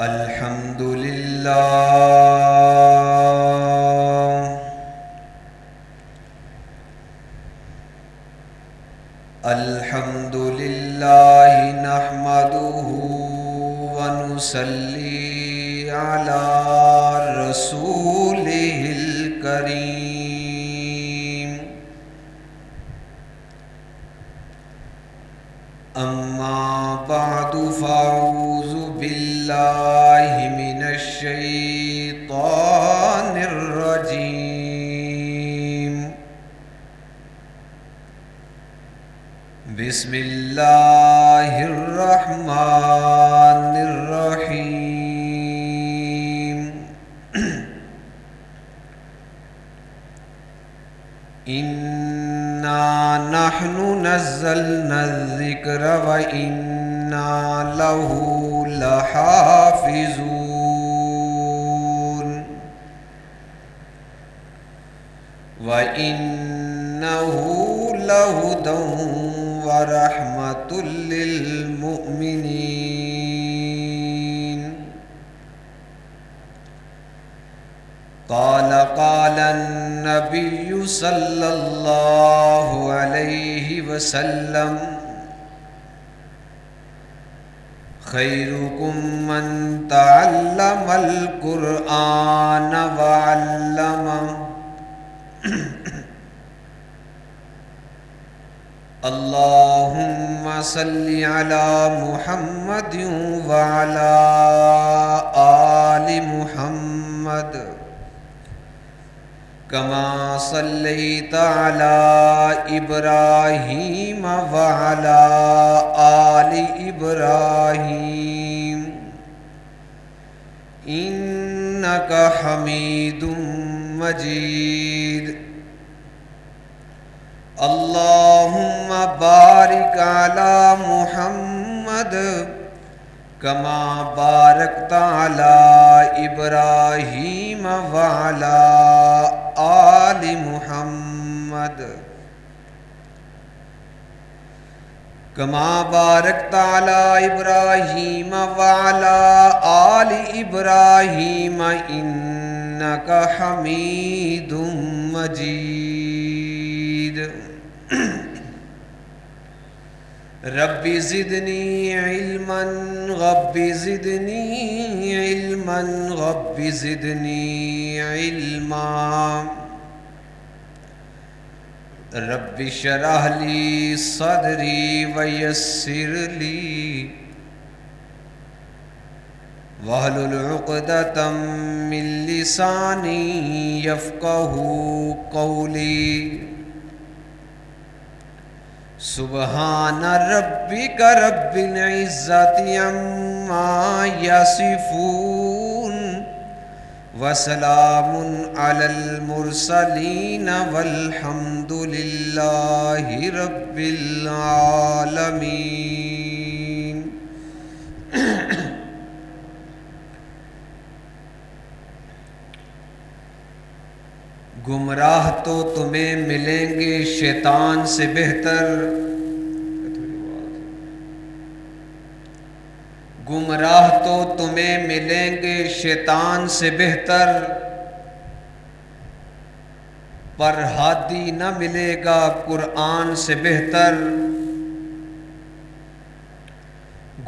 الحمد للہ الحمد للہ نحمدہ ونصلی علی رسولہ الکریم اما بعد فاعوذ باللہ من الشیطان الرجیم بسم اللہ الرحمن الرحیم اِنَّا نَحْنُ نَزَّلْنَا الذِّكْرَ وَإِنَّا لَهُ لَحَافِظُونَ وَإِنَّهُ لَهُدًى وَرَحْمَةٌ لِّلْمُؤْمِنِينَ قال النبي صلى الله عليه وسلم خيركم من تعلم القرآن وعلمه اللهم صل على محمد وعلى آل محمد كما صليت على إبراهيم وعلى آل إبراهيم إنك حميد مجيد اللهم بارك على محمد كما باركت على إبراهيم وعلى آل محمد كما باركت على إبراهيم وعلى آل إبراهيم إنك حميد مجيد رب زدني علما رب زدني علما رب زدني علما رب اشرح لي صدري ويسر لي واحلل عقدة من لساني يفقهوا قولي سبحان ربك رب العزة عما يصفون وسلام على المرسلين والحمد لله رب العالمين گمراہ تو تمہیں ملیں گے شیطان سے بہتر گمراہ تو تمہیں ملیں گے شیطان سے بہتر پر ہادی نہ ملے گا قرآن سے بہتر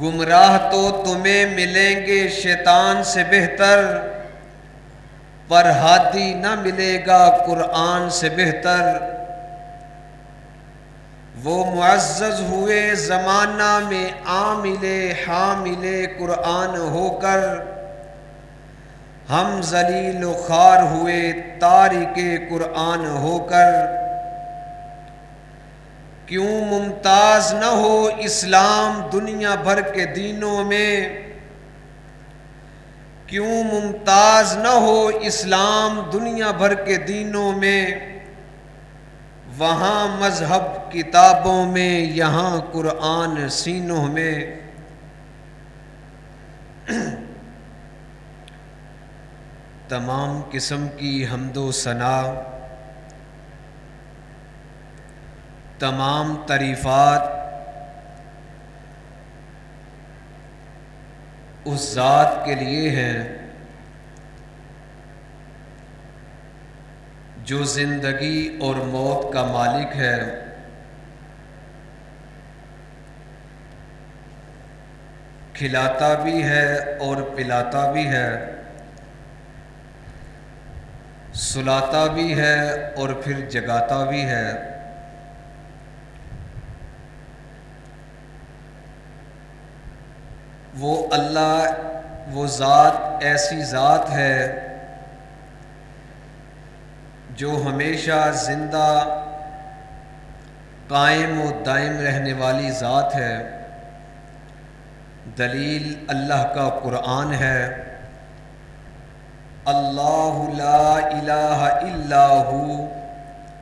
گمراہ تو تمہیں ملیں گے شیطان سے بہتر پر ہادی نہ ملے گا قرآن سے بہتر وہ معزز ہوئے زمانہ میں عامل حامل قرآن ہو کر ہم ذلیل و خوار ہوئے تارک قرآن ہو کر کیوں ممتاز نہ ہو اسلام دنیا بھر کے دینوں میں کیوں ممتاز نہ ہو اسلام دنیا بھر کے دینوں میں وہاں مذہب کتابوں میں یہاں قرآن سینوں میں تمام قسم کی حمد و ثنا تمام تعریفات اس ذات کے لیے ہیں جو زندگی اور موت کا مالک ہے، کھلاتا بھی ہے اور پلاتا بھی ہے، سلاتا بھی ہے اور پھر جگاتا بھی ہے۔ وہ اللہ، وہ ذات ایسی ذات ہے جو ہمیشہ زندہ، قائم و دائم رہنے والی ذات ہے۔ دلیل اللہ کا قرآن ہے، اللہ لا الہ الا ہو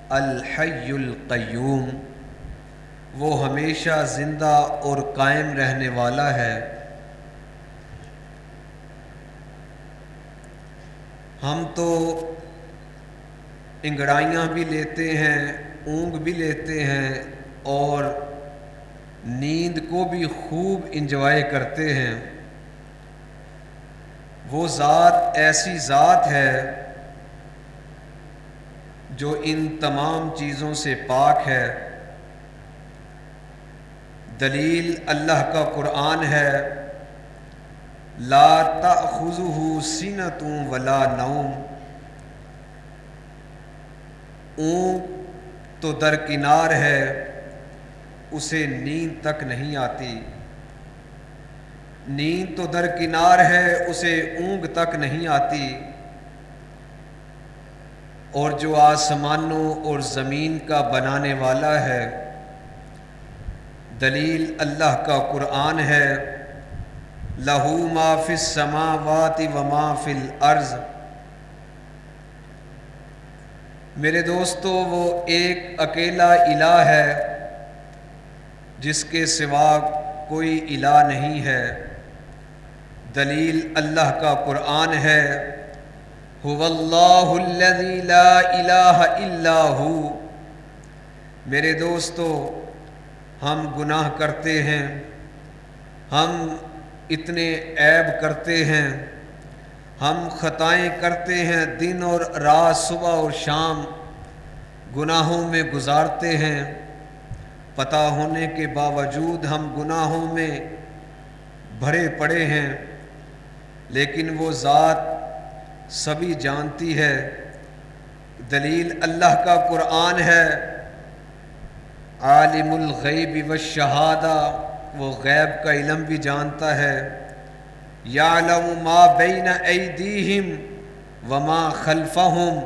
الحی القیوم، وہ ہمیشہ زندہ اور قائم رہنے والا ہے۔ ہم تو انگڑائیاں بھی لیتے ہیں، اونگ بھی لیتے ہیں اور نیند کو بھی خوب انجوائے کرتے ہیں۔ وہ ذات ایسی ذات ہے جو ان تمام چیزوں سے پاک ہے۔ دلیل اللہ کا قرآن ہے، لا تأخذہ سنۃ ولا نوم، اونگ تو درکنار ہے، اسے نیند تک نہیں آتی، نیند تو درکنار ہے، اسے اونگ تک نہیں آتی۔ اور جو آسمانوں اور زمین کا بنانے والا ہے، دلیل اللہ کا قرآن ہے، لہ ما فی السماوات وما فی الارض۔ میرے دوستو، وہ ایک اکیلا الہ ہے جس کے سوا کوئی الہ نہیں ہے۔ دلیل اللہ کا قرآن ہے، هو اللہ الذی لا الہ الا ہو۔ میرے دوستو، ہم گناہ کرتے ہیں، ہم اتنے عیب کرتے ہیں، ہم خطائیں کرتے ہیں، دن اور رات، صبح اور شام گناہوں میں گزارتے ہیں۔ پتہ ہونے کے باوجود ہم گناہوں میں بھرے پڑے ہیں، لیکن وہ ذات سبھی جانتی ہے۔ دلیل اللہ کا قرآن ہے، عالم الغیب والشہادہ، وہ غیب کا علم بھی جانتا ہے۔ یعلم ما بین ایدیہم وما خلفہم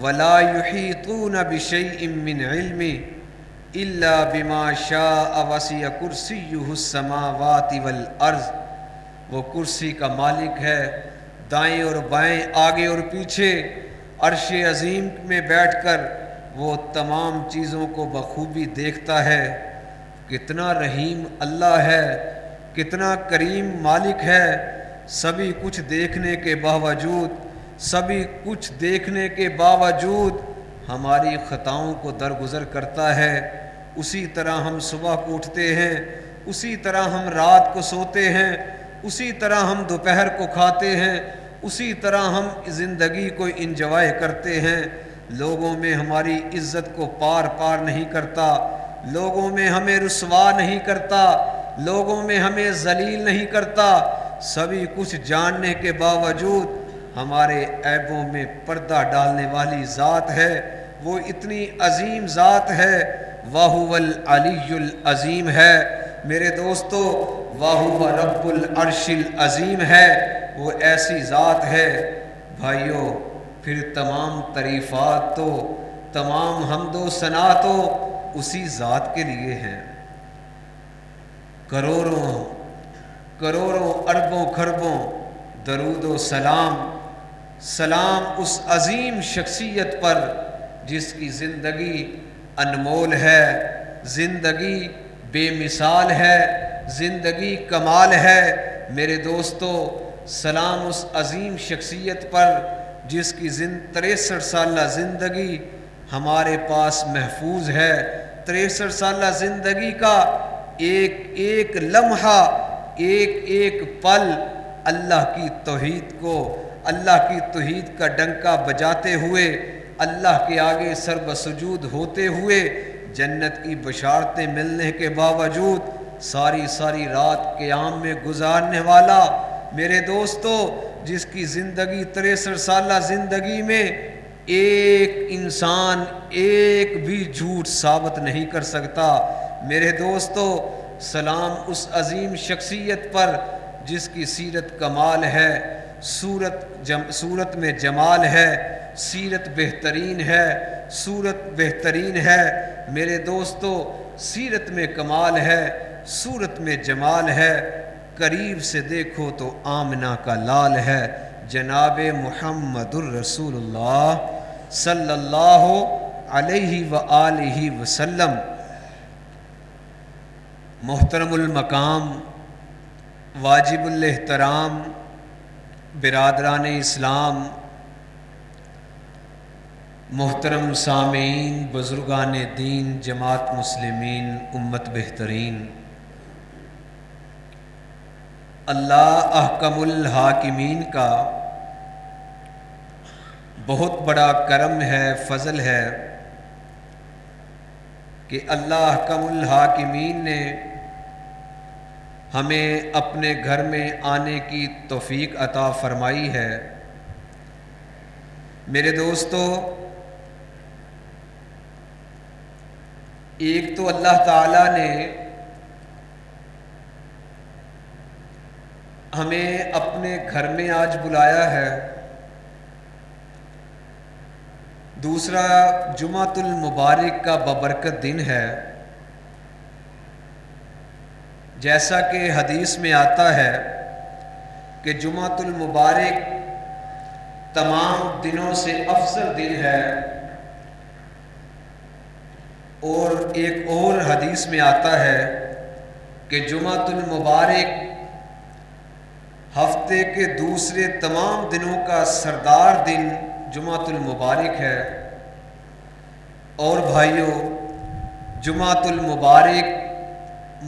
ولا یحیطون بشیء من علمہ الا بما شاء وسع کرسیہ السماوات والارض۔ وہ کرسی کا مالک ہے، دائیں اور بائیں، آگے اور پیچھے، عرش عظیم میں بیٹھ کر وہ تمام چیزوں کو بخوبی دیکھتا ہے۔ کتنا رحیم اللہ ہے، کتنا کریم مالک ہے۔ سبھی کچھ دیکھنے کے باوجود، سبھی کچھ دیکھنے کے باوجود ہماری خطاؤں کو درگزر کرتا ہے۔ اسی طرح ہم صبح کو اٹھتے ہیں، اسی طرح ہم رات کو سوتے ہیں، اسی طرح ہم دوپہر کو کھاتے ہیں، اسی طرح ہم زندگی کو انجوائے کرتے ہیں۔ لوگوں میں ہماری عزت کو پار پار نہیں کرتا، لوگوں میں ہمیں رسوا نہیں کرتا، لوگوں میں ہمیں ذلیل نہیں کرتا۔ سبھی کچھ جاننے کے باوجود ہمارے عیبوں میں پردہ ڈالنے والی ذات ہے۔ وہ اتنی عظیم ذات ہے، وَهُوَ الْعَلِيُّ الْعَظِيمُ ہے۔ میرے دوستو، وَهُوَ رَبُّ الْعَرْشِ الْعَظِيمُ ہے، وہ ایسی ذات ہے۔ بھائیو، پھر تمام تعریفات تو، تمام حمد و ثنا تو اسی ذات کے لیے ہیں۔ کروڑوں کروڑوں اربوں خربوں درود و سلام، سلام اس عظیم شخصیت پر جس کی زندگی انمول ہے، زندگی بے مثال ہے، زندگی کمال ہے۔ میرے دوستو، سلام اس عظیم شخصیت پر جس کی 63 سالہ زندگی ہمارے پاس محفوظ ہے۔ 63 سالہ زندگی کا ایک ایک لمحہ، ایک ایک پل اللہ کی توحید کو، اللہ کی توحید کا ڈنکا بجاتے ہوئے، اللہ کے آگے سر بسجود ہوتے ہوئے، جنت کی بشارتیں ملنے کے باوجود ساری رات قیام میں گزارنے والا میرے دوستو، جس کی زندگی 63 سالہ زندگی میں ایک انسان ایک بھی جھوٹ ثابت نہیں کر سکتا، میرے دوستو سلام اس عظیم شخصیت پر جس کی سیرت کمال ہے، صورت میں جمال ہے، سیرت بہترین ہے، صورت بہترین ہے، میرے دوستو سیرت میں کمال ہے، صورت میں جمال ہے، قریب سے دیکھو تو آمنہ کا لال ہے، جناب محمد الرسول اللہ صلی اللہ علیہ وآلہ وسلم۔ محترم المقام، واجب الاحترام برادران اسلام، محترم سامعین، بزرگان دین، جماعت مسلمین، امت بہترین، اللہ احکم الحاکمین کا بہت بڑا کرم ہے، فضل ہے کہ اللہ احکم الحاکمین نے ہمیں اپنے گھر میں آنے کی توفیق عطا فرمائی ہے۔ میرے دوستو، ایک تو اللہ تعالیٰ نے ہمیں اپنے گھر میں آج بلایا ہے، دوسرا جمعۃ المبارک کا بابرکت دن ہے، جیسا کہ حدیث میں آتا ہے کہ جمعۃ المبارک تمام دنوں سے افضل دن ہے، اور ایک اور حدیث میں آتا ہے کہ جمعۃ المبارک ہفتے کے دوسرے تمام دنوں کا سردار دن جمعۃ المبارک ہے۔ اور بھائیوں، جمعۃ المبارک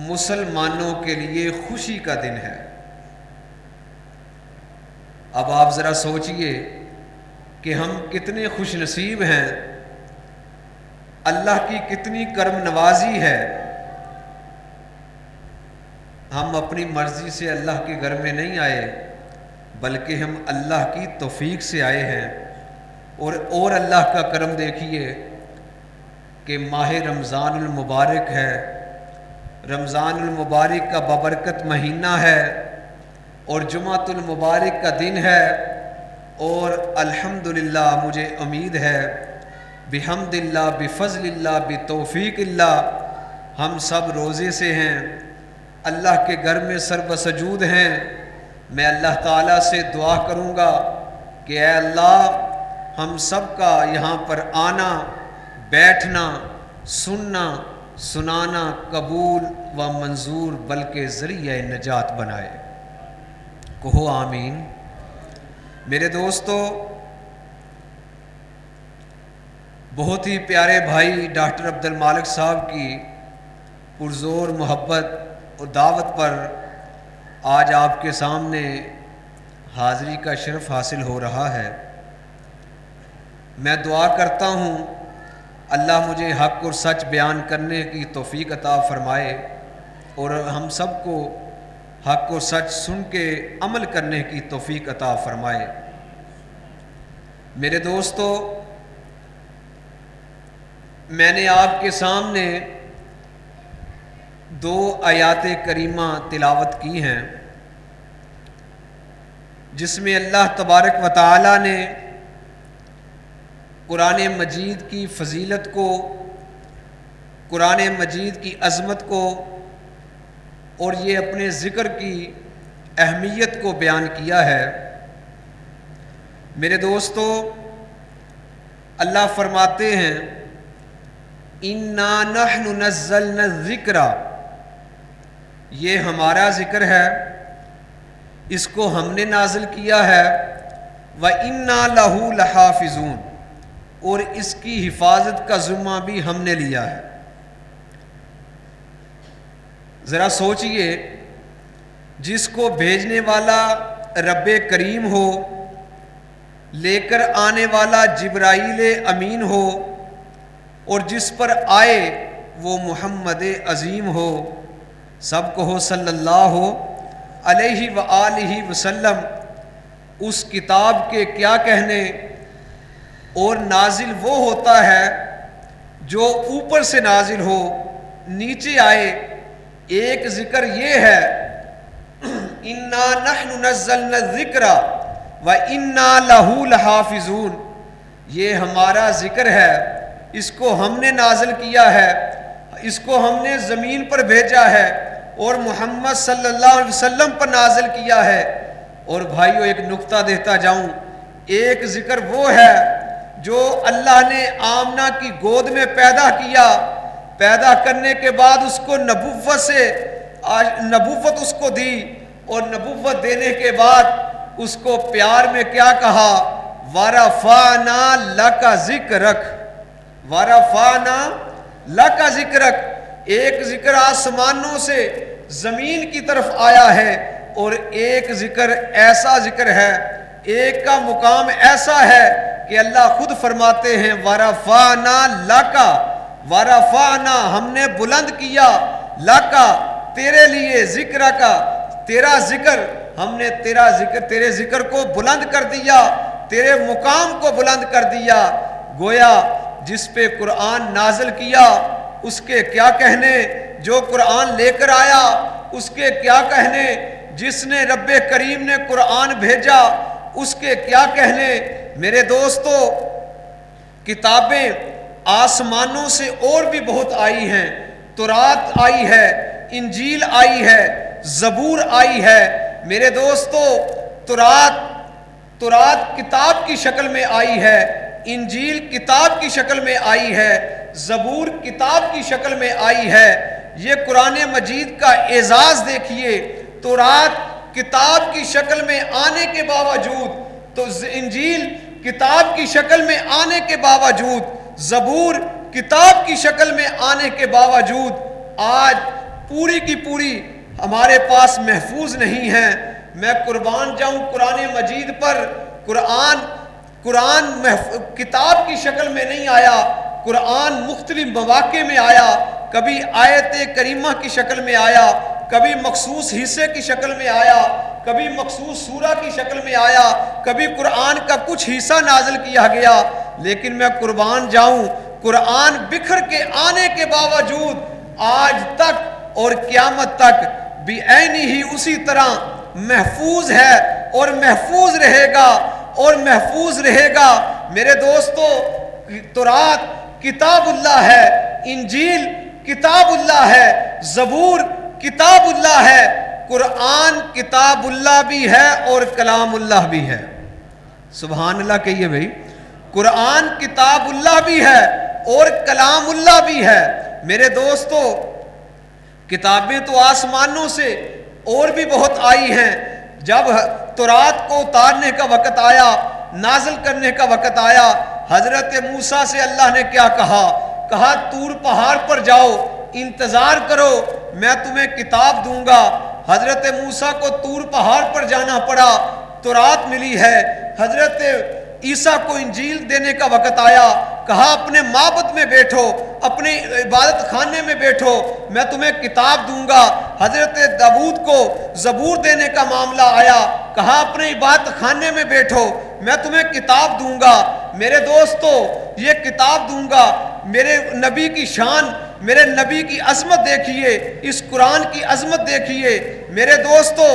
مسلمانوں کے لیے خوشی کا دن ہے۔ اب آپ ذرا سوچئے کہ ہم کتنے خوش نصیب ہیں، اللہ کی کتنی کرم نوازی ہے۔ ہم اپنی مرضی سے اللہ کے گھر میں نہیں آئے، بلکہ ہم اللہ کی توفیق سے آئے ہیں۔ اور اللہ کا کرم دیکھیے کہ ماہ رمضان المبارک ہے، رمضان المبارک کا بابرکت مہینہ ہے، اور جمعۃ المبارک کا دن ہے، اور الحمدللہ مجھے امید ہے بحمد اللہ، بفضل اللہ، بتوفیق اللہ ہم سب روزے سے ہیں، اللہ کے گھر میں سر بسجود ہیں۔ میں اللہ تعالیٰ سے دعا کروں گا کہ اے اللہ، ہم سب کا یہاں پر آنا، بیٹھنا، سننا، سنانا قبول و منظور، بلکہ ذریعہ نجات بنائے، کہو آمین۔ میرے دوستو، بہت ہی پیارے بھائی ڈاکٹر عبد المالک صاحب کی پرزور محبت اور دعوت پر آج آپ کے سامنے حاضری کا شرف حاصل ہو رہا ہے۔ میں دعا کرتا ہوں اللہ مجھے حق اور سچ بیان کرنے کی توفیق عطا فرمائے، اور ہم سب کو حق و سچ سن کے عمل کرنے کی توفیق عطا فرمائے۔ میرے دوستو، میں نے آپ کے سامنے 2 آیات کریمہ تلاوت کی ہیں، جس میں اللہ تبارک و تعالی نے قرآن مجید کی فضیلت کو، قرآن مجید کی عظمت کو، اور یہ اپنے ذکر کی اہمیت کو بیان کیا ہے۔ میرے دوستو، اللہ فرماتے ہیں اِنَّا نَحْنُ نَزَّلْنَا الذِّكْرَ، یہ ہمارا ذکر ہے، اس کو ہم نے نازل کیا ہے، وَإِنَّا لَهُ لَحَافِظُونَ، اور اس کی حفاظت کا ذمہ بھی ہم نے لیا ہے۔ ذرا سوچئے، جس کو بھیجنے والا رب کریم ہو، لے کر آنے والا جبرائیل امین ہو، اور جس پر آئے وہ محمد عظیم ہو۔ سب کہو صلی اللہ علیہ وآلہ وسلم۔ اس کتاب کے کیا کہنے، اور نازل وہ ہوتا ہے جو اوپر سے نازل ہو نیچے آئے۔ ایک ذکر یہ ہے انا نحن نزلنا الذکر وانا لہ لحافظون، یہ ہمارا ذکر ہے، اس کو ہم نے نازل کیا ہے، اس کو ہم نے زمین پر بھیجا ہے اور محمد صلی اللہ علیہ وسلم پر نازل کیا ہے۔ اور بھائیو ایک نکتہ دیتا جاؤں، ایک ذکر وہ ہے جو اللہ نے آمنہ کی گود میں پیدا کیا، پیدا کرنے کے بعد اس کو نبوت اس کو دی، اور نبوت دینے کے بعد اس کو پیار میں کیا کہا، وَرَفَعْنَا لَكَ ذِكْرَكَ، وَرَفَعْنَا لَكَ ذِكْرَكَ۔ ایک ذکر آسمانوں سے زمین کی طرف آیا ہے، اور ایک ذکر ایسا ذکر ہے، ایک کا مقام ایسا ہے کہ اللہ خود فرماتے ہیں وَرَفَعْنَا لَكَ، وَرَفَعْنَا ہم نے بلند کیا، لَكَ تیرے لیے، ذکر کا تیرا ذکر، ہم نے تیرے ذکر کو بلند کر دیا، تیرے مقام کو بلند کر دیا۔ گویا جس پہ قرآن نازل کیا اس کے کیا کہنے، جو قرآن لے کر آیا اس کے کیا کہنے، جس نے رب کریم نے قرآن بھیجا اس کے کیا کہنے۔ میرے دوستو، کتابیں آسمانوں سے اور بھی بہت آئی ہیں، تورات آئی ہے، انجیل آئی ہے، زبور آئی ہے۔ میرے دوستو، تورات کتاب کی شکل میں آئی ہے، انجیل کتاب کی شکل میں آئی ہے، زبور کتاب کی شکل میں آئی ہے۔ یہ قرآن مجید کا اعزاز دیکھیے، تورات کتاب کی شکل میں آنے کے باوجود، تو انجیل کتاب کی شکل میں آنے کے باوجود، زبور کتاب کی شکل میں آنے کے باوجود آج پوری کی پوری ہمارے پاس محفوظ نہیں ہیں۔ میں قربان جاؤں قرآن مجید پر، قرآن کتاب کی شکل میں نہیں آیا، قرآن مختلف مواقع میں آیا، کبھی آیت کریمہ کی شکل میں آیا، کبھی مخصوص حصے کی شکل میں آیا، کبھی مخصوص سورہ کی شکل میں آیا، کبھی قرآن کا کچھ حصہ نازل کیا گیا۔ لیکن میں قربان جاؤں، قرآن بکھر کے آنے کے باوجود آج تک اور قیامت تک بھی عینی ہی اسی طرح محفوظ ہے، اور محفوظ رہے گا، اور محفوظ رہے گا۔ میرے دوستو، تورات کتاب اللہ ہے، انجیل کتاب اللہ ہے، زبور کتاب اللہ ہے، قرآن کتاب اللہ بھی ہے اور کلام اللہ بھی ہے۔ سبحان اللہ کہیے بھائی، قرآن کتاب اللہ بھی ہے اور کلام اللہ بھی ہے۔ میرے دوستو، کتابیں تو آسمانوں سے اور بھی بہت آئی ہیں۔ جب تورات کو اتارنے کا وقت آیا، نازل کرنے کا وقت آیا، حضرت موسیٰ سے اللہ نے کیا کہا طور پہاڑ پر جاؤ، انتظار کرو، میں تمہیں کتاب دوں گا۔ حضرت موسیٰ کو طور پہاڑ پر جانا پڑا، تورات ملی ہے۔ حضرت عیسیٰ کو انجیل دینے کا وقت آیا، کہا اپنے معبد میں بیٹھو، اپنے عبادت خانے میں بیٹھو، میں تمہیں کتاب دوں گا۔ حضرت داؤد کو زبور دینے کا معاملہ آیا، کہا اپنے عبادت خانے میں بیٹھو، میں تمہیں کتاب دوں گا۔ میرے دوستو، یہ کتاب دوں گا، میرے نبی کی شان، میرے نبی کی عظمت دیکھیے، اس قرآن کی عظمت دیکھیے۔ میرے دوستو،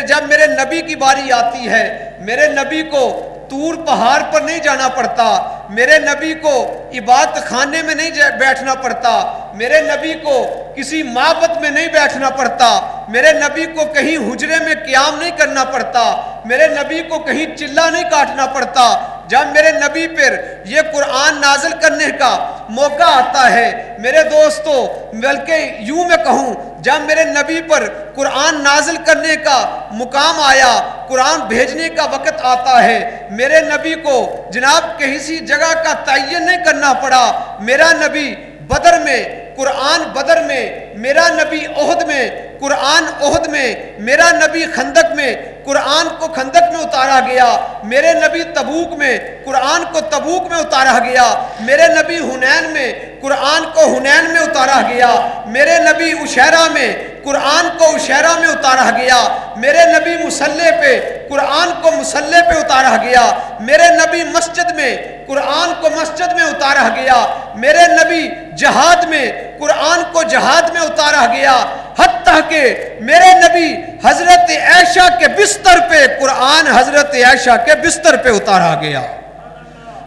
جب میرے نبی کی باری آتی ہے، میرے نبی کو طور پہاڑ پر نہیں جانا پڑتا، میرے نبی کو عبادت خانے میں نہیں بیٹھنا پڑتا، میرے نبی کو کسی معبد میں نہیں بیٹھنا پڑتا، میرے نبی کو کہیں حجرے میں قیام نہیں کرنا پڑتا، میرے نبی کو کہیں چلہ نہیں کاٹنا پڑتا۔ جب میرے نبی پر یہ قرآن نازل کرنے کا موقع آتا ہے، میرے دوستو، بلکہ یوں میں کہوں، جب میرے نبی پر قرآن نازل کرنے کا مقام آیا، قرآن بھیجنے کا وقت آتا ہے، میرے نبی کو جناب کسی جگہ کا تعین نہیں کرنا پڑا۔ میرا نبی بدر میں قرآن بدر میں، میرا نبی احد میں، قرآن احد میں، میرا نبی خندق میں، قرآن کو خندق میں اتارا گیا، میرے نبی تبوک میں، قرآن کو تبوک میں اتارا گیا، میرے نبی حنین میں، قرآن کو حنین میں اتارا گیا، میرے نبی عشیرہ میں، قرآن کو عشیرہ میں اتارا گیا، میرے نبی مصلی پہ، قرآن کو مصلی پہ اتارا گیا، میرے نبی مسجد میں، قرآن کو مسجد میں اتارا گیا، میرے نبی جہاد میں، قرآن کو جہاد میں اتارا گیا، حتیٰ کہ میرے نبی حضرت عائشہ کے بستر پہ قرآن حضرت عائشہ کے بستر پہ اتارا گیا۔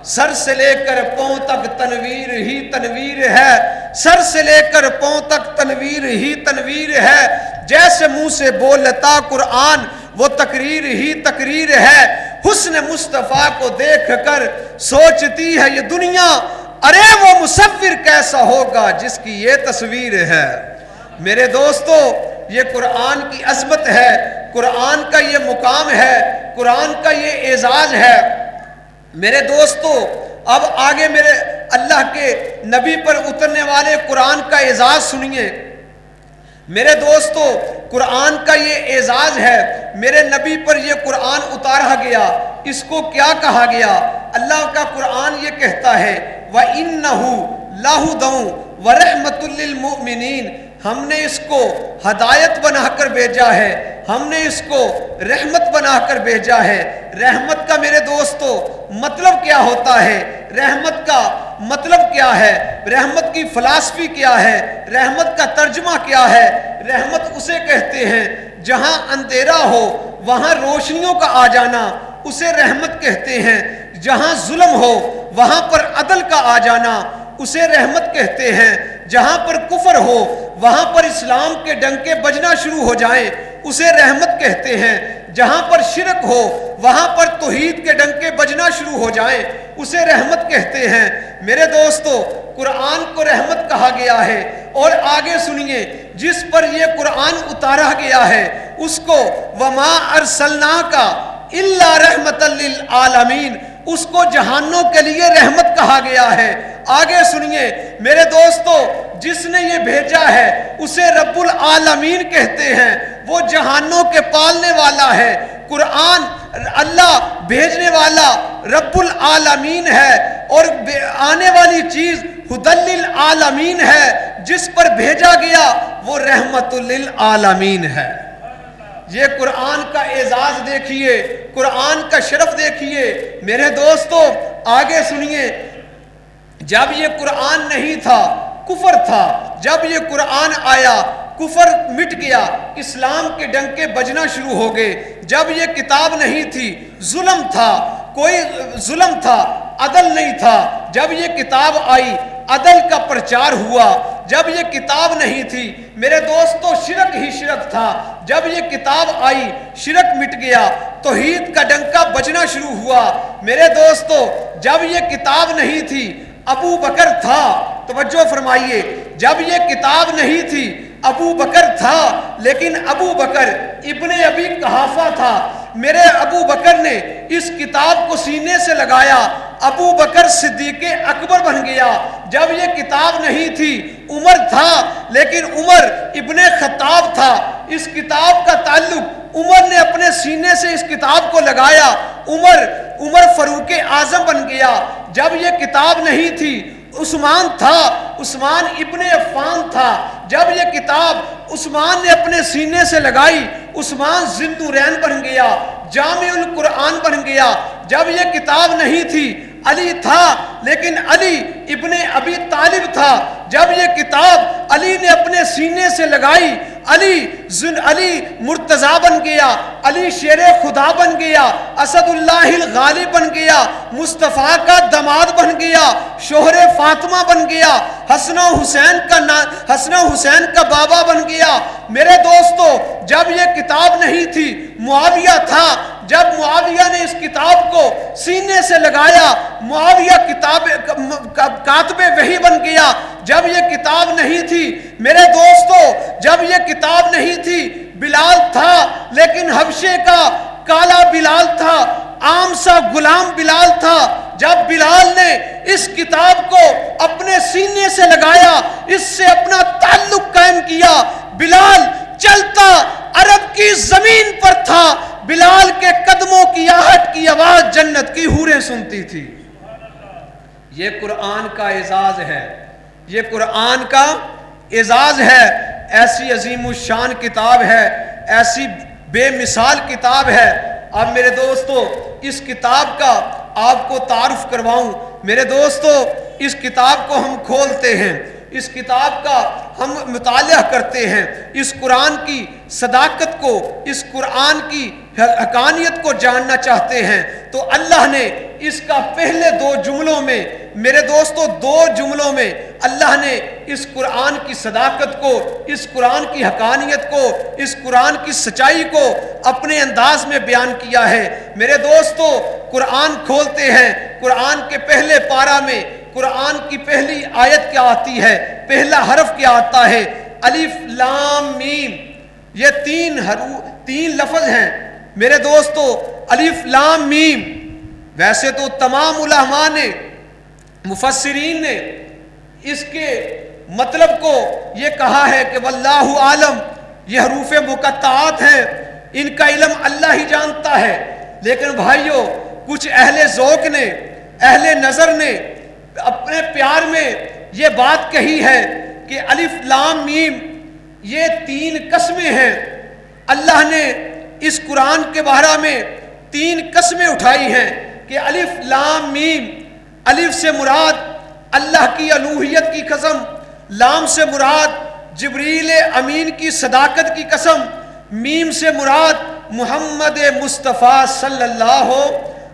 سر سے لے کر پاؤں تک تنویر ہی تنویر ہے، سر سے لے کر پاؤں تک تنویر ہی تنویر ہے، جیسے منہ سے بولتا قرآن وہ تقریر ہی تقریر ہے، حسن مصطفیٰ کو دیکھ کر سوچتی ہے یہ دنیا، ارے وہ مصور کیسا ہوگا جس کی یہ تصویر ہے۔ میرے دوستو، یہ قرآن کی عظمت ہے، قرآن کا یہ مقام ہے، قرآن کا یہ اعزاز ہے۔ میرے دوستو، اب آگے میرے اللہ کے نبی پر اترنے والے قرآن کا اعزاز سنیے۔ میرے دوستو، قرآن کا یہ اعزاز ہے، میرے نبی پر یہ قرآن اتارا گیا، اس کو کیا کہا گیا؟ اللہ کا قرآن یہ کہتا ہے وَإِنَّهُ لَهُدًى وَرَحْمَةٌ لِّلْمُؤْمِنِينَ، ہم نے اس کو ہدایت بنا کر بھیجا ہے، ہم نے اس کو رحمت بنا کر بھیجا ہے۔ رحمت کا میرے دوستو مطلب کیا ہوتا ہے؟ رحمت کا مطلب کیا ہے؟ رحمت کی فلسفی کیا ہے؟ رحمت کا ترجمہ کیا ہے؟ رحمت اسے کہتے ہیں جہاں اندھیرا ہو وہاں روشنیوں کا آ جانا، اسے رحمت کہتے ہیں۔ جہاں ظلم ہو وہاں پر عدل کا آ جانا، اسے رحمت کہتے ہیں۔ جہاں پر کفر ہو وہاں پر اسلام کے ڈنکے بجنا شروع ہو جائیں، اسے رحمت کہتے ہیں۔ جہاں پر شرک ہو وہاں پر توحید کے ڈنکے بجنا شروع ہو جائیں، اسے رحمت کہتے ہیں۔ میرے دوستو، قرآن کو رحمت کہا گیا ہے، اور آگے سنیے، جس پر یہ قرآن اتارا گیا ہے اس کو وَمَا أَرْسَلْنَاكَ إِلَّا رَحْمَةً لِّلْعَالَمِينَ، اس کو جہانوں کے لیے رحمت کہا گیا ہے۔ آگے سنیے میرے دوستو، جس نے یہ بھیجا ہے اسے رب العالمین کہتے ہیں، وہ جہانوں کے پالنے والا ہے۔ قرآن اللہ بھیجنے والا رب العالمین ہے، اور آنے والی چیز ہدی للعالمین ہے، جس پر بھیجا گیا وہ رحمت للعالمین ہے۔ یہ قرآن کا اعزاز دیکھیے، قرآن کا شرف دیکھیے۔ میرے دوستو آگے سنیے، جب یہ قرآن نہیں تھا کفر تھا، جب یہ قرآن آیا کفر مٹ گیا، اسلام کے ڈنکے بجنا شروع ہو گئے۔ جب یہ کتاب نہیں تھی ظلم تھا، کوئی ظلم تھا، عدل نہیں تھا۔ جب یہ کتاب آئی عدل کا پرچار ہوا۔ جب یہ کتاب نہیں تھی میرے دوستو شرک ہی شرک تھا۔ جب یہ کتاب آئی شرک مٹ گیا، توحید کا ڈنکا بجنا شروع ہوا۔ میرے دوستو جب یہ کتاب نہیں تھی ابو بکر تھا، توجہ فرمائیے، جب یہ کتاب نہیں تھی ابو بکر تھا، لیکن ابو بکر ابن ابی قحافہ تھا۔ میرے ابو بکر نے اس کتاب کو سینے سے لگایا، ابو بکر صدیق اکبر بن گیا۔ جب یہ کتاب نہیں تھی عمر تھا، لیکن عمر ابن خطاب تھا۔ اس کتاب کا تعلق عمر نے اپنے سینے سے اس کتاب کو لگایا، عمر فاروق اعظم بن گیا۔ جب یہ کتاب نہیں تھی عثمان تھا، عثمان ابن عفان تھا۔ جب یہ کتاب عثمان نے اپنے سینے سے لگائی، عثمان ذی النورین بن گیا، جامع القرآن بن گیا۔ جب یہ کتاب نہیں تھی علی تھا، لیکن علی ابن ابی طالب تھا۔ جب یہ کتاب علی نے اپنے سینے سے لگائی، علی مرتضی بن گیا، علی شیر خدا بن گیا، اسد اللہ الغالب بن گیا، مصطفیٰ کا داماد بن گیا، شوہر فاطمہ بن گیا، حسن و حسین کا بابا بن گیا۔ میرے دوستو جب یہ کتاب نہیں تھی معاویہ تھا۔ جب معاویہ نے اس کتاب کو سینے سے لگایا، معاویہ کاتب وحی بن گیا۔ جب یہ کتاب نہیں تھی میرے دوستو، جب یہ کتاب نہیں تھی بلال تھا، لیکن حبشے کا کالا بلال تھا، عام سا غلام بلال تھا۔ جب بلال نے اس کتاب کو اپنے سینے سے لگایا، اس سے اپنا تعلق قائم کیا، بلال چلتا عرب کی زمین پر تھا، بلال کے قدموں کی آہٹ کی آواز جنت کی حوریں سنتی تھی۔ یہ قرآن کا اعزاز ہے، یہ قرآن کا اعزاز ہے۔ ایسی عظیم الشان کتاب ہے، ایسی بے مثال کتاب ہے۔ اب میرے دوستو اس کتاب کا آپ کو تعارف کرواؤں۔ میرے دوستو اس کتاب کو ہم کھولتے ہیں، اس کتاب کا ہم مطالعہ کرتے ہیں، اس قرآن کی صداقت کو، اس قرآن کی حقانیت کو جاننا چاہتے ہیں تو اللہ نے اس کا پہلے 2 جملوں میں، میرے دوستو 2 جملوں میں اللہ نے اس قرآن کی صداقت کو، اس قرآن کی حقانیت کو، اس قرآن کی سچائی کو اپنے انداز میں بیان کیا ہے۔ میرے دوستو قرآن کھولتے ہیں، قرآن کے پہلے پارہ میں قرآن کی پہلی آیت کیا آتی ہے، پہلا حرف کیا آتا ہے؟ الف لام میم۔ یہ 3 لفظ ہیں میرے دوستو، الف لام میم۔ ویسے تو تمام علماء نے، مفسرین نے اس کے مطلب کو یہ کہا ہے کہ واللہ عالم، یہ حروف مقطعات ہیں، ان کا علم اللہ ہی جانتا ہے۔ لیکن بھائیو کچھ اہل ذوق نے، اہل نظر نے اپنے پیار میں یہ بات کہی ہے کہ الف لام میم یہ 3 قسمیں ہیں۔ اللہ نے اس قرآن کے بارے میں 3 قسمیں اٹھائی ہیں کہ الف لام میم۔ الف سے مراد اللہ کی الوہیت کی قسم، لام سے مراد جبریل امین کی صداقت کی قسم، میم سے مراد محمد مصطفیٰ صلی اللہ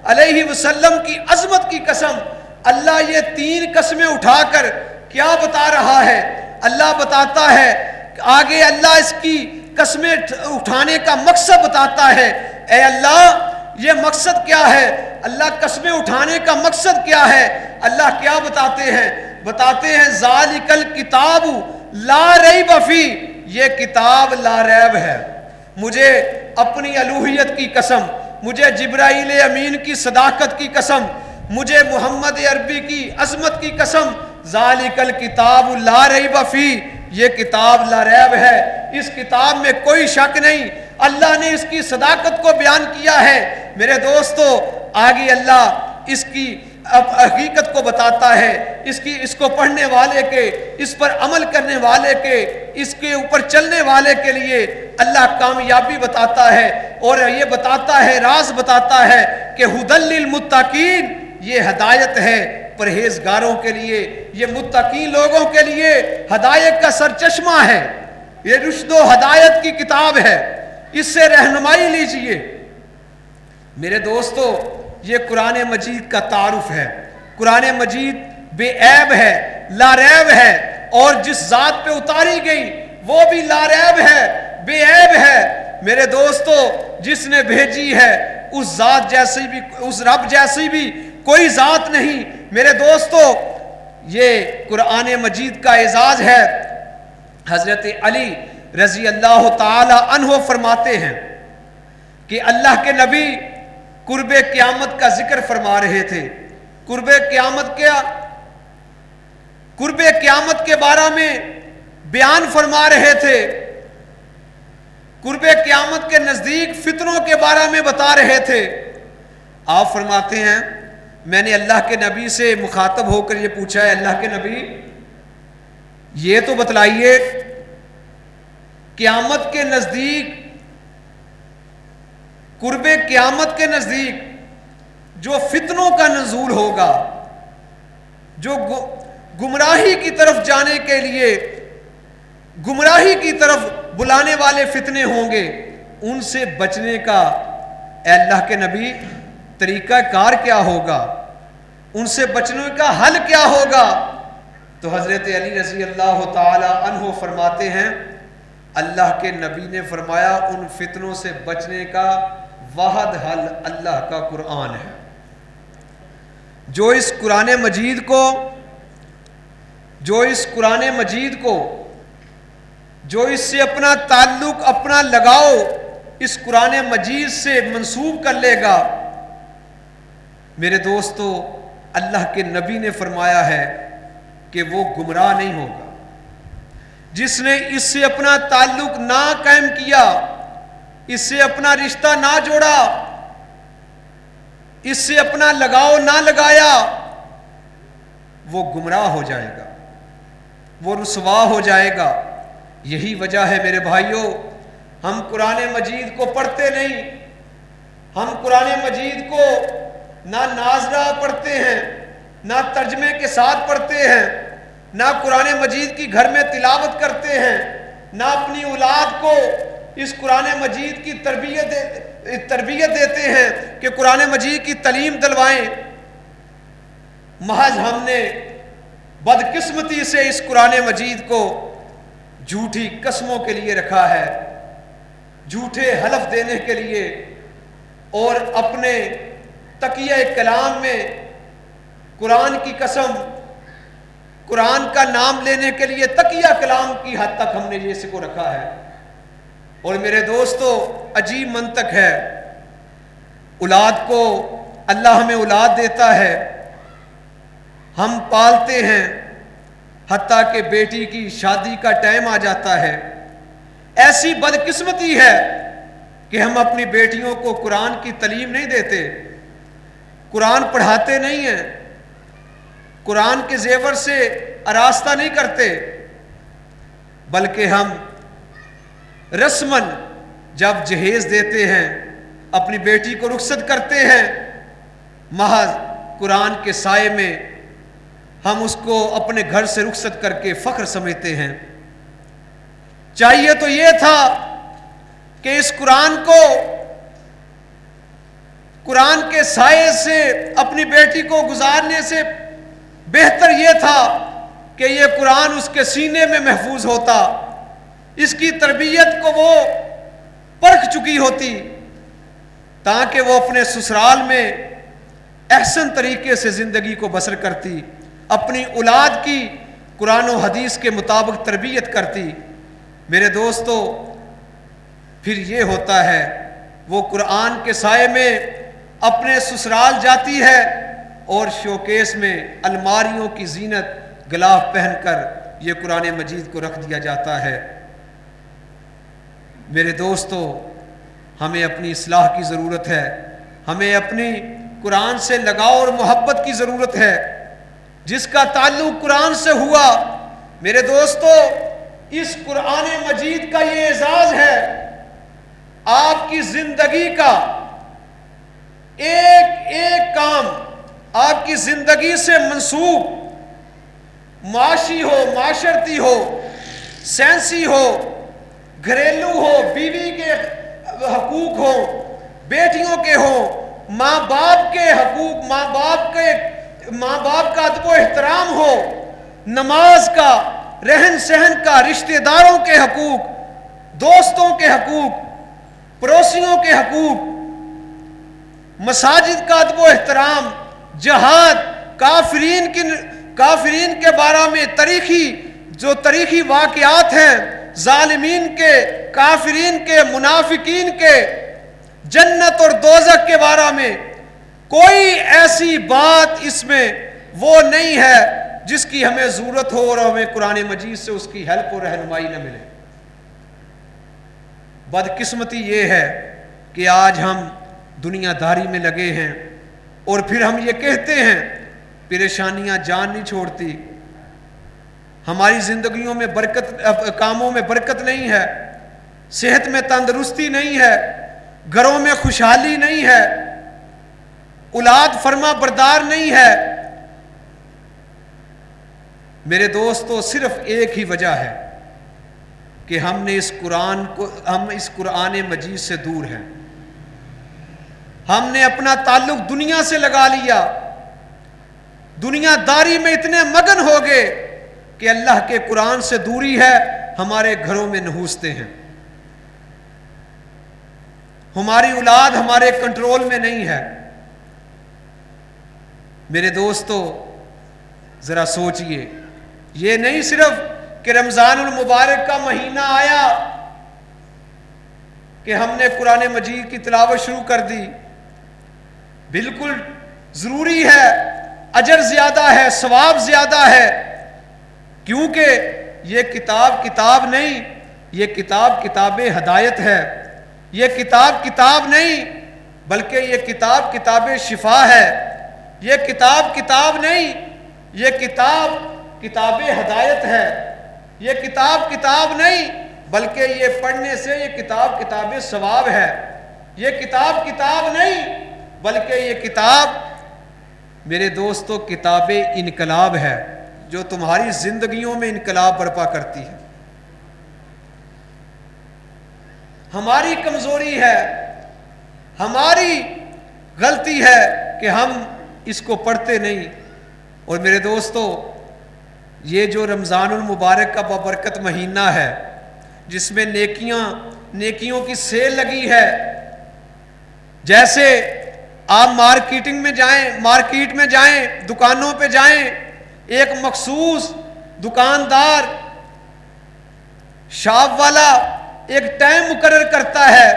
علیہ وسلم کی عظمت کی قسم۔ اللہ یہ 3 قسمیں اٹھا کر کیا بتا رہا ہے؟ اللہ بتاتا ہے، آگے اللہ اس کی قسمیں اٹھانے کا مقصد بتاتا ہے۔ اے اللہ یہ مقصد کیا ہے؟ اللہ قسمیں اٹھانے کا مقصد کیا ہے؟ اللہ کیا بتاتے ہیں؟ بتاتے ہیں ذالک الکتاب لا ریب فی، یہ کتاب لا ریب ہے۔ مجھے اپنی الوہیت کی قسم، مجھے جبرائیل امین کی صداقت کی قسم، مجھے محمد عربی کی عظمت کی قسم، ذالک الکتاب لا ریب فی، یہ کتاب لا ریب ہے، اس کتاب میں کوئی شک نہیں۔ اللہ نے اس کی صداقت کو بیان کیا ہے۔ میرے دوستو آگے اللہ اس کی حقیقت کو بتاتا ہے، اس کو پڑھنے والے کے، اس پر عمل کرنے والے کے، اس کے اوپر چلنے والے کے لیے اللہ کامیابی بتاتا ہے، اور یہ بتاتا ہے، راز بتاتا ہے کہ ھدی للمتقین، یہ ہدایت ہے پرہیزگاروں کے لیے، یہ متقین لوگوں کے لیے ہدایت کا سرچشمہ ہے، یہ رشد و ہدایت کی کتاب ہے، اس سے رہنمائی لیجئے۔ میرے دوستو یہ قرآن مجید کا تعارف ہے۔ قرآن مجید بے عیب ہے، لا ریب ہے، اور جس ذات پہ اتاری گئی وہ بھی لا ریب ہے، بے عیب ہے۔ میرے دوستو جس نے بھیجی ہے اس ذات جیسی بھی، اس رب جیسی بھی کوئی ذات نہیں۔ میرے دوستو یہ قرآن مجید کا اعزاز ہے۔ حضرت علی رضی اللہ تعالی عنہ فرماتے ہیں کہ اللہ کے نبی قرب قیامت کا ذکر فرما رہے تھے۔ قرب قیامت کیا؟ قرب قیامت کے بارے میں بیان فرما رہے تھے، قرب قیامت کے نزدیک فتنوں کے بارے میں بتا رہے تھے۔ آپ فرماتے ہیں میں نے اللہ کے نبی سے مخاطب ہو کر یہ پوچھا ہے، اللہ کے نبی یہ تو بتلائیے قیامت کے نزدیک، قرب قیامت کے نزدیک جو فتنوں کا نزول ہوگا، جو گمراہی کی طرف جانے کے لیے، گمراہی کی طرف بلانے والے فتنے ہوں گے، ان سے بچنے کا اے اللہ کے نبی طریقہ کار کیا ہوگا؟ ان سے بچنے کا حل کیا ہوگا؟ تو حضرت علی رضی اللہ تعالی عنہ فرماتے ہیں اللہ کے نبی نے فرمایا ان فتنوں سے بچنے کا واحد حل اللہ کا قرآن ہے۔ جو اس قرآن مجید کو، جو اس قرآن مجید کو، جو اس سے اپنا تعلق، اپنا لگاؤ اس قرآن مجید سے منسوب کر لے گا، میرے دوستو اللہ کے نبی نے فرمایا ہے کہ وہ گمراہ نہیں ہوگا جس نے اس سے اپنا تعلق نہ قائم کیا، اس سے اپنا رشتہ نہ جوڑا، اس سے اپنا لگاؤ نہ لگایا، وہ گمراہ ہو جائے گا، وہ رسوا ہو جائے گا۔ یہی وجہ ہے میرے بھائیوں، ہم قرآن مجید کو پڑھتے نہیں، ہم قرآن مجید کو نہ ناظرہ پڑھتے ہیں، نہ ترجمے کے ساتھ پڑھتے ہیں، نہ قرآن مجید کی گھر میں تلاوت کرتے ہیں، نہ اپنی اولاد کو اس قرآن مجید کی تربیت دیتے ہیں کہ قرآن مجید کی تعلیم دلوائیں۔ محض ہم نے بدقسمتی سے اس قرآن مجید کو جھوٹی قسموں کے لیے رکھا ہے، جھوٹے حلف دینے کے لیے، اور اپنے تقیہ کلام میں قرآن کی قسم، قرآن کا نام لینے کے لیے تقیہ کلام کی حد تک ہم نے یہ اس کو رکھا ہے۔ اور میرے دوستو، عجیب منطق ہے، اولاد کو اللہ ہمیں اولاد دیتا ہے، ہم پالتے ہیں، حتیٰ کہ بیٹی کی شادی کا ٹائم آ جاتا ہے، ایسی بدقسمتی ہے کہ ہم اپنی بیٹیوں کو قرآن کی تعلیم نہیں دیتے، قرآن پڑھاتے نہیں ہیں، قرآن کے زیور سے آراستہ نہیں کرتے، بلکہ ہم رسماً جب جہیز دیتے ہیں، اپنی بیٹی کو رخصت کرتے ہیں، محض قرآن کے سائے میں ہم اس کو اپنے گھر سے رخصت کر کے فخر سمجھتے ہیں۔ چاہیے تو یہ تھا کہ اس قرآن کو قرآن کے سائے سے اپنی بیٹی کو گزارنے سے بہتر یہ تھا کہ یہ قرآن اس کے سینے میں محفوظ ہوتا، اس کی تربیت کو وہ پرکھ چکی ہوتی، تاکہ وہ اپنے سسرال میں احسن طریقے سے زندگی کو بسر کرتی، اپنی اولاد کی قرآن و حدیث کے مطابق تربیت کرتی۔ میرے دوستو، پھر یہ ہوتا ہے وہ قرآن کے سائے میں اپنے سسرال جاتی ہے اور شوکیس میں الماریوں کی زینت غلاف پہن کر یہ قرآن مجید کو رکھ دیا جاتا ہے۔ میرے دوستو، ہمیں اپنی اصلاح کی ضرورت ہے، ہمیں اپنی قرآن سے لگاؤ اور محبت کی ضرورت ہے۔ جس کا تعلق قرآن سے ہوا، میرے دوستو، اس قرآن مجید کا یہ اعزاز ہے، آپ کی زندگی کا ایک ایک کام آپ کی زندگی سے منسوب، معاشی ہو، معاشرتی ہو، سائنسی ہو، گھریلو ہو، بیوی کے حقوق ہو، بیٹیوں کے ہوں، ماں باپ کے حقوق، ماں باپ کا ادب و احترام ہو، نماز کا، رہن سہن کا، رشتہ داروں کے حقوق، دوستوں کے حقوق، پڑوسیوں کے حقوق، مساجد کا ادب و احترام، جہاد، کافرین کے بارے میں تاریخی واقعات ہیں، ظالمین کے، کافرین کے، منافقین کے، جنت اور دوزخ کے بارے میں کوئی ایسی بات اس میں وہ نہیں ہے جس کی ہمیں ضرورت ہو اور ہمیں قرآن مجید سے اس کی ہیلپ اور رہنمائی نہ ملے۔ بدقسمتی یہ ہے کہ آج ہم دنیا داری میں لگے ہیں اور پھر ہم یہ کہتے ہیں پریشانیاں جان نہیں چھوڑتی، ہماری زندگیوں میں کاموں میں برکت نہیں ہے، صحت میں تندرستی نہیں ہے، گھروں میں خوشحالی نہیں ہے، اولاد فرما بردار نہیں ہے۔ میرے دوستو، صرف ایک ہی وجہ ہے کہ ہم اس قرآن مجید سے دور ہیں، ہم نے اپنا تعلق دنیا سے لگا لیا، دنیا داری میں اتنے مگن ہو گئے کہ اللہ کے قرآن سے دوری ہے، ہمارے گھروں میں نحوستے ہیں، ہماری اولاد ہمارے کنٹرول میں نہیں ہے۔ میرے دوستو، ذرا سوچئے، یہ نہیں صرف کہ رمضان المبارک کا مہینہ آیا کہ ہم نے قرآن مجید کی تلاوت شروع کر دی، بالکل ضروری ہے اجر زیادہ ہے، ثواب زیادہ ہے، کیونکہ یہ کتاب کتاب نہیں، یہ کتاب کتاب ہدایت ہے، یہ کتاب کتاب نہیں بلکہ یہ کتاب کتاب شفا ہے، یہ کتاب کتاب نہیں، یہ کتاب کتاب ہدایت ہے، یہ کتاب کتاب نہیں بلکہ یہ پڑھنے سے یہ کتاب کتاب ثواب ہے، یہ کتاب کتاب نہیں بلکہ یہ کتاب میرے دوستو کتاب انقلاب ہے، جو تمہاری زندگیوں میں انقلاب برپا کرتی ہے۔ ہماری کمزوری ہے، ہماری غلطی ہے کہ ہم اس کو پڑھتے نہیں۔ اور میرے دوستو یہ جو رمضان المبارک کا بابرکت مہینہ ہے، جس میں نیکیوں کی سیل لگی ہے، جیسے آپ مارکیٹ میں جائیں، دکانوں پہ جائیں، ایک مخصوص دکاندار شاپ والا ایک ٹائم مقرر کرتا ہے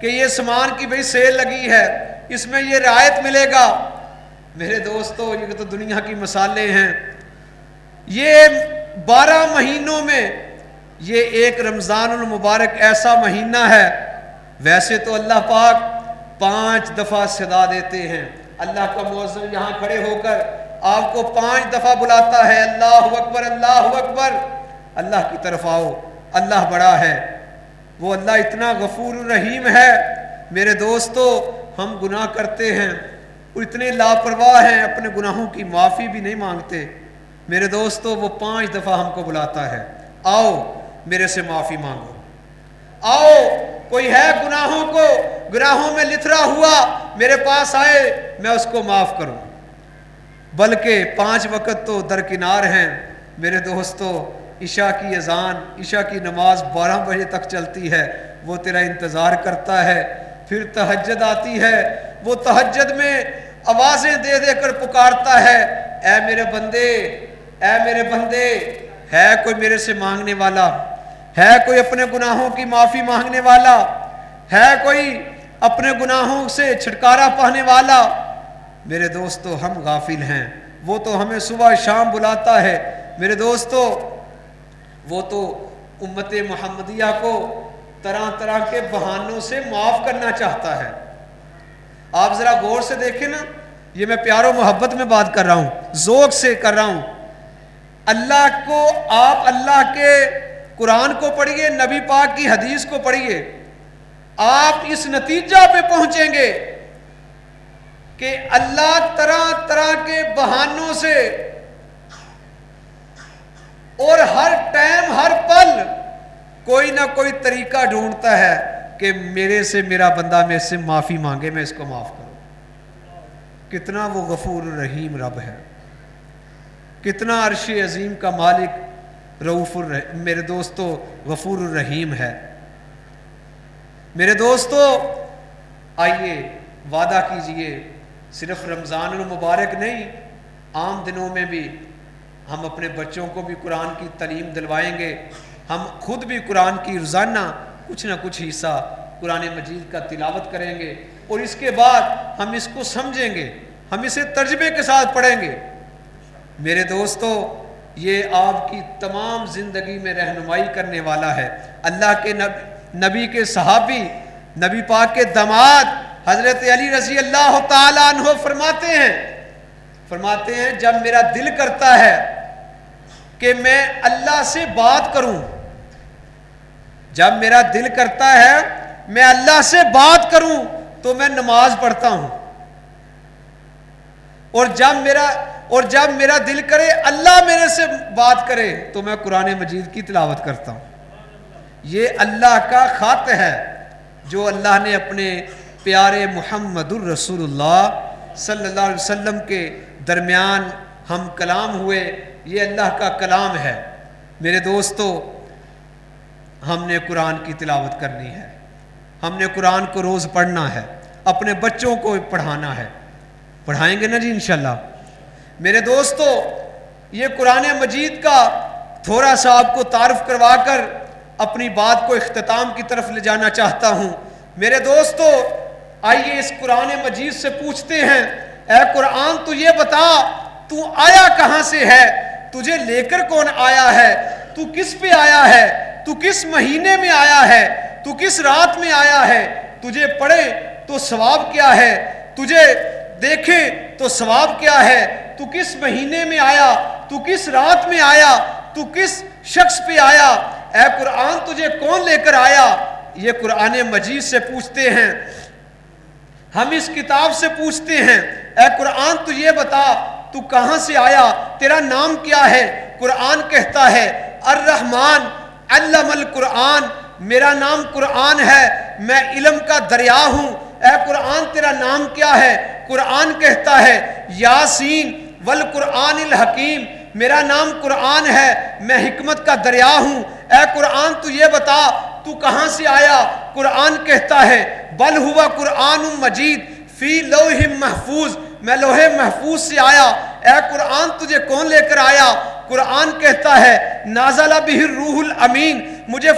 کہ یہ سامان کی بھئی سیل لگی ہے، اس میں یہ رعایت ملے گا۔ میرے دوستو یہ تو دنیا کی مثالیں ہیں، یہ 12 مہینوں میں یہ ایک رمضان المبارک ایسا مہینہ ہے۔ ویسے تو اللہ پاک 5 دفعہ صدا دیتے ہیں، اللہ کا مؤذن یہاں کھڑے ہو کر آپ کو 5 دفعہ بلاتا ہے، اللہ اکبر اللہ اکبر، اللہ کی طرف آؤ، اللہ بڑا ہے، وہ اللہ اتنا غفور الرحیم ہے۔ میرے دوستو ہم گناہ کرتے ہیں اور اتنے لاپرواہ ہیں، اپنے گناہوں کی معافی بھی نہیں مانگتے۔ میرے دوستو وہ 5 دفعہ ہم کو بلاتا ہے، آؤ میرے سے معافی مانگو، آؤ کوئی ہے گناہوں میں لتھڑا ہوا میرے پاس آئے، میں اس کو معاف کروں۔ بلکہ 5 وقت تو درکنار ہیں۔ میرے دوستو عشاء کی اذان، عشاء کی نماز 12 بجے تک چلتی ہے، وہ تیرا انتظار کرتا ہے۔ پھر تہجد آتی ہے، وہ تہجد میں آوازیں دے دے کر پکارتا ہے، اے میرے بندے، اے میرے بندے، ہے کوئی میرے سے مانگنے والا، ہے کوئی اپنے گناہوں کی معافی مانگنے والا، ہے کوئی اپنے گناہوں سے چھٹکارا پانے والا؟ میرے دوستو ہم غافل ہیں، وہ تو ہمیں صبح شام بلاتا ہے۔ میرے دوستو وہ تو امت محمدیہ کو طرح طرح کے بہانوں سے معاف کرنا چاہتا ہے۔ آپ ذرا غور سے دیکھیں نا، یہ میں پیار و محبت میں بات کر رہا ہوں، ذوق سے کر رہا ہوں۔ آپ اللہ کے قرآن کو پڑھیے، نبی پاک کی حدیث کو پڑھیے، آپ اس نتیجہ پہ پہنچیں گے کہ اللہ طرح طرح کے بہانوں سے اور ہر ٹائم ہر پل کوئی نہ کوئی طریقہ ڈھونڈتا ہے کہ میرے سے میرا بندہ میرے سے معافی مانگے، میں اس کو معاف کروں۔ کتنا وہ غفور الرحیم رب ہے، کتنا عرش عظیم کا مالک رؤوف الرحیم، میرے دوستو غفور الرحیم ہے۔ میرے دوستو آئیے وعدہ کیجئے، صرف رمضان المبارک نہیں، عام دنوں میں بھی ہم اپنے بچوں کو بھی قرآن کی تعلیم دلوائیں گے، ہم خود بھی قرآن کی روزانہ کچھ نہ کچھ حصہ قرآن مجید کا تلاوت کریں گے، اور اس کے بعد ہم اس کو سمجھیں گے، ہم اسے ترجمے کے ساتھ پڑھیں گے۔ میرے دوستو یہ آپ کی تمام زندگی میں رہنمائی کرنے والا ہے۔ اللہ کے نبی کے صحابی، نبی پاک کے داماد حضرت علی رضی اللہ تعالیٰ عنہ فرماتے ہیں جب میرا دل کرتا ہے کہ میں اللہ سے بات کروں، جب میرا دل کرتا ہے میں اللہ سے بات کروں تو میں نماز پڑھتا ہوں، اور جب میرا دل کرے اللہ میرے سے بات کرے تو میں قرآن مجید کی تلاوت کرتا ہوں۔ یہ اللہ کا خط ہے جو اللہ نے اپنے پیارے محمد الرسول اللہ صلی اللہ علیہ وسلم کے درمیان ہم کلام ہوئے، یہ اللہ کا کلام ہے۔ میرے دوستو ہم نے قرآن کی تلاوت کرنی ہے، ہم نے قرآن کو روز پڑھنا ہے، اپنے بچوں کو پڑھانا ہے، پڑھائیں گے نا جی انشاءاللہ۔ میرے دوستو یہ قرآن مجید کا تھوڑا سا آپ کو تعارف کروا کر اپنی بات کو اختتام کی طرف لے جانا چاہتا ہوں۔ میرے دوستو آئیے اس قرآن مجید سے پوچھتے ہیں، اے قرآن تو یہ بتا تو آیا کہاں سے ہے، تجھے لے کر کون آیا ہے، تو کس پہ آیا ہے، تو کس مہینے میں آیا ہے، تو کس رات میں آیا ہے، تجھے پڑھے تو ثواب کیا ہے، تجھے دیکھے تو ثواب کیا ہے، تو کس مہینے میں آیا، تو کس رات میں آیا، تو کس شخص پہ آیا، اے قرآن تجھے کون لے کر آیا۔ یہ قرآن مجید سے پوچھتے ہیں، ہم اس کتاب سے پوچھتے ہیں، اے قرآن تو یہ بتا تو کہاں سے آیا، تیرا نام کیا ہے۔ قرآن کہتا ہے الرحمن علم القرآن، میرا نام قرآن ہے، میں علم کا دریا ہوں۔ اے قرآن تیرا نام کیا ہے، قرآن کہتا ہے یاسین والقرآن الحکیم، میرا نام قرآن ہے، میں حکمت کا دریا ہوں۔ اے قرآن تو یہ بتا تو کہاں سے آیا، قرآن کہتا ہے بل ہوا قرآن مجید فی لوح محفوظ، میں لوح محفوظ سے آیا۔ اے قرآن تجھے کون لے کر آیا، قرآن کہتا ہے نازل بہ الروح الامین، مجھے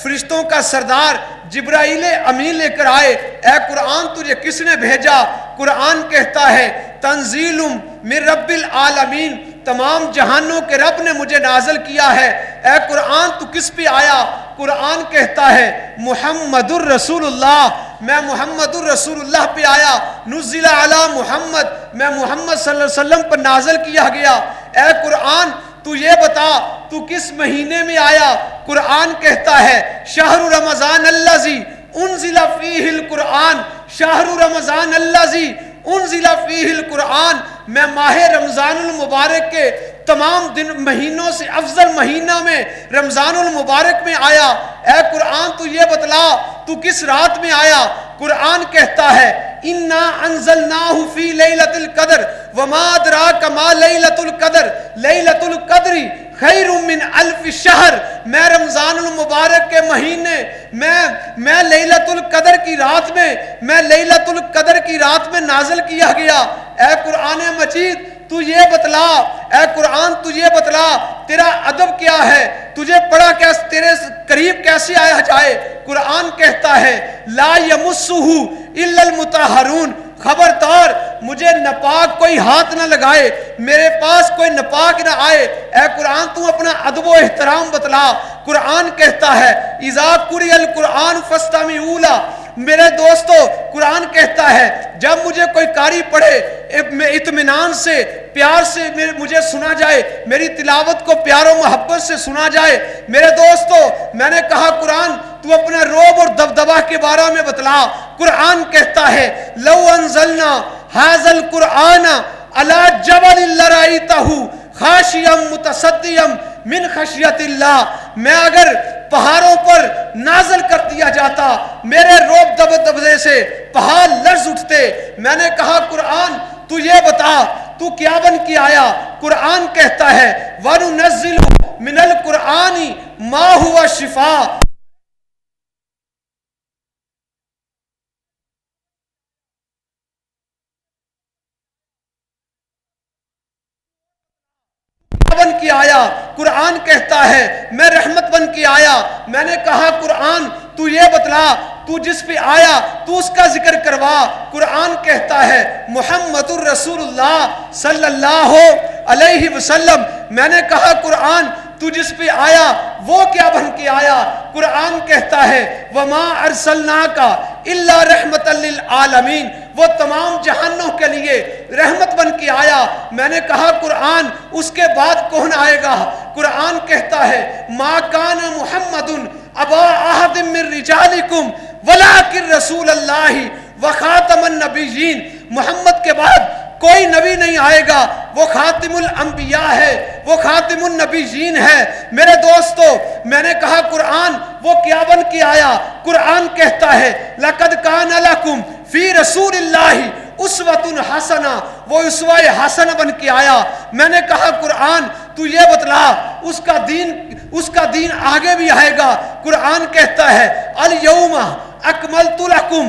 فرشتوں کا سردار جبرائیل امین لے کر آئے۔ اے قرآن تجھے کس نے بھیجا، قرآن کہتا ہے تنزیل من رب العالمین، تمام جہانوں کے رب نے مجھے نازل کیا ہے۔ اے قرآن تو کس پہ آیا، قرآن کہتا ہے محمد الرسول اللہ، میں محمد الرسول اللہ پہ آیا۔ نزل علی محمد، میں محمد صلی اللہ علیہ وسلم پر نازل کیا گیا۔ اے قرآن تو یہ بتا تو کس مہینے میں آیا، قرآن کہتا ہے شہر رمضان الذی انزل فیہ القرآن، شہر رمضان الذی انزل فیہ القرآن، میں ماہ رمضان المبارک کے تمام دن مہینوں سے افضل مہینہ میں رمضان المبارک میں آیا۔ اے قرآن تو یہ بتلا تو کس رات میں آیا، قرآن کہتا ہے انا انزلناہ فی لیلۃ القدر وما ادراک ما لیلۃ القدر، لیلۃ القدر خیر من الف شہر، میں رمضان المبارک کے مہینے میں لیلۃ القدر کی رات میں لیلۃ القدر کی رات میں نازل کیا گیا۔ اے قرآن مجید تو یہ بتلا، اے قرآن تو یہ بتلا تیرا ادب کیا ہے، تجھے پڑھا کیسے، تیرے قریب کیسے آیا جائے۔ قرآن کہتا ہے لا یمسہ الا المطہرون، خبردار مجھے نپاک کوئی ہاتھ نہ لگائے، میرے پاس کوئی نپاک نہ آئے۔ اے قرآن تو اپنا ادب و احترام بتلا۔ قرآن کہتا ہے اذا قرئ القرآن فاستمعوا لہ، میرے دوستو قرآن کہتا ہے جب مجھے کوئی قاری پڑھے اطمینان سے پیار سے مجھے سنا جائے، میری تلاوت کو پیار و محبت سے سنا جائے۔ میرے دوستو میں نے کہا قرآن تو اپنا روب اور دبدبہ کے بارے میں بتلا۔ قرآن کہتا ہے لو انزلنا ھذا القرآن علی جبل لرأیتہ خاشعا متصدعا من خشیت اللہ، میں اگر پہاڑوں پر نازل کر دیا جاتا میرے روب دبدبے سے پہاڑ لرز اٹھتے۔ میں نے کہا قرآن تو یہ بتا تو کیا بن کے آیا، قرآن کہتا ہے وَنُنَزِّلُ مِنَ الْقُرْآنِ مَا هُوَ شِفَاءٌ، بن کے آیا، قرآن کہتا ہے میں رحمت بن کے آیا۔ میں نے کہا قرآن تو یہ بتلا تو جس پہ آیا تو اس کا ذکر کروا۔ قرآن کہتا ہے محمد الرسول اللہ صلی اللہ علیہ وسلم، میں نے کہا قرآن تو جس پہ آیا وہ کیا بن کے آیا، قرآن کہتا ہے وما ارسلناک الا رحمت للعالمین، وہ تمام جہانوں کے لیے رحمت بن کے آیا۔ میں نے کہا قرآن اس کے بعد کون آئے گا، قرآن کہتا ہے ما کان محمد ابا احد من رجالکم ولکن رسول اللہ وخاتم النبیین، محمد کے بعد کوئی نبی نہیں آئے گا، وہ خاتم الانبیاء ہے، وہ خاتم النبیین ہے۔ میرے دوستو میں نے کہا قرآن وہ کیا بن کے آیا، قرآن کہتا ہے لقد کان لکم فی رسول اللہ اسوۃ حسنہ، وہ اسوہ حسنہ بن کے آیا۔ میں نے کہا قرآن تو یہ بتلا اس کا دین آگے بھی آئے گا۔ قرآن کہتا ہے الیوم اکملت لکم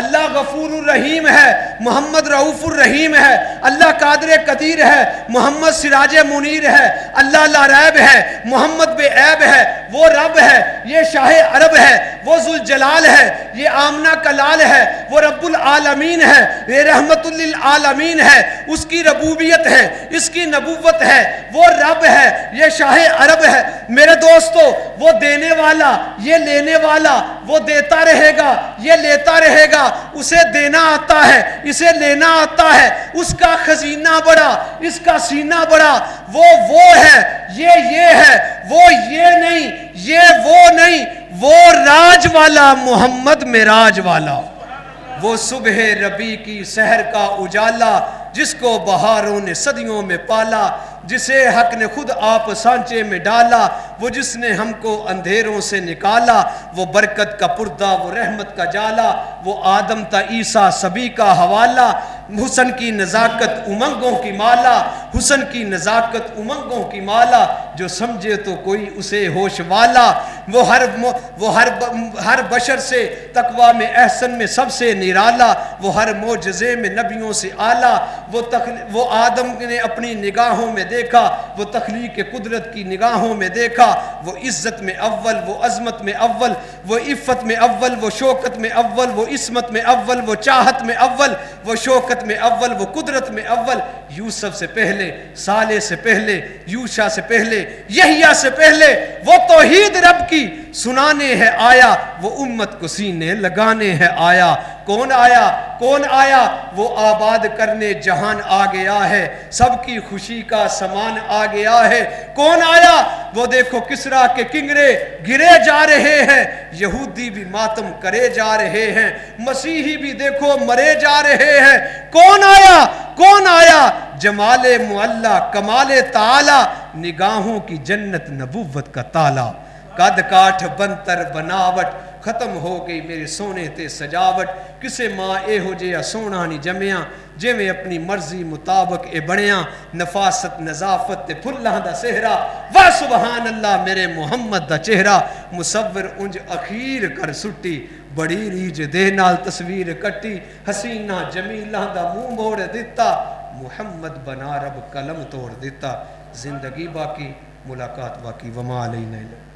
اللہ غفور الرحیم ہے، محمد رؤوف الرحیم ہے، اللہ قادر قدیر ہے، محمد سراج منیر ہے، اللہ لا ریب ہے، محمد بے عیب ہے، وہ رب ہے، یہ شاہ عرب ہے، وہ ذوالجلال ہے، یہ آمنہ کلال ہے، وہ رب العالمین ہے، یہ رحمت للعالمین ہے، اس کی ربوبیت ہے، اس کی نبوت ہے، وہ رب ہے، یہ شاہ عرب ہے۔ میرے دوستو، وہ دینے والا، یہ لینے والا، وہ دیتا رہے گا، یہ لیتا رہے گا، اسے دینا آتا ہے، اسے لینا آتا ہے، اس کا خزینہ بڑا، اس کا سینہ بڑا، وہ ہے، یہ ہے، وہ یہ نہیں، یہ وہ نہیں، وہ راج والا محمد معراج والا، وہ صبح ربیع کی سحر کا اجالا، جس کو بہاروں نے صدیوں میں پالا، جسے حق نے خود آپ سانچے میں ڈالا، وہ جس نے ہم کو اندھیروں سے نکالا، وہ برکت کا پردہ، وہ رحمت کا جالا، وہ آدم تا عیسیٰ سبھی کا حوالہ، حسن کی نزاکت امنگوں کی مالا، حسن کی نزاکت امنگوں کی مالا، جو سمجھے تو کوئی اسے ہوش والا، وہ ہر بشر سے تقوی میں احسن میں سب سے نرالا، وہ ہر معجزے میں نبیوں سے اعلیٰ، وہ آدم نے اپنی نگاہوں میں دیکھا، وہ تخلیق قدرت کی نگاہوں میں دیکھا، وہ عزت میں اول، وہ عظمت میں اول، وہ عفت میں اول، وہ شوکت میں اول، وہ عصمت میں اول، وہ چاہت میں اول، وہ شوکت میں اول، وہ قدرت میں اول، یوسف سے پہلے، صالح سے پہلے، یوشع سے پہلے، یحییٰ سے پہلے، وہ توحید رب کی سنانے ہے آیا، وہ امت کو سینے لگانے ہے آیا۔ کون آیا؟ کون آیا؟ وہ آباد کرنے جہان آ گیا ہے، سب کی خوشی کا سامان آ گیا ہے۔ کون آیا؟ وہ دیکھو کسریٰ کے کنگرے گرے جا رہے ہیں، یہودی بھی ماتم کرے جا رہے ہیں، مسیحی بھی دیکھو مرے جا رہے ہیں۔ کون آیا؟ کون آیا؟ جمال معلیٰ، کمال تعالی، نگاہوں کی جنت نبوت کا تالا، قد کاٹھ بنتر بناوٹ، ختم ہو گئی میرے سونے تے سجاوٹ، کسے ماں اے ہو جیا سونا نہیں جمعیاں، جے میں اپنی مرضی مطابق اے بڑیاں، نفاست نظافت تے پھلاں دا سہرا، واہ سبحان اللہ میرے محمد دا چہرہ، مصور انج اخیر کر سٹی، بڑی ریج دے نال تصویر کٹی، حسینہ جمیلہ دا منہ موڑ دیتا، محمد بنا رب قلم توڑ دیتا۔ زندگی باقی، ملاقات باقی، وما علینا الا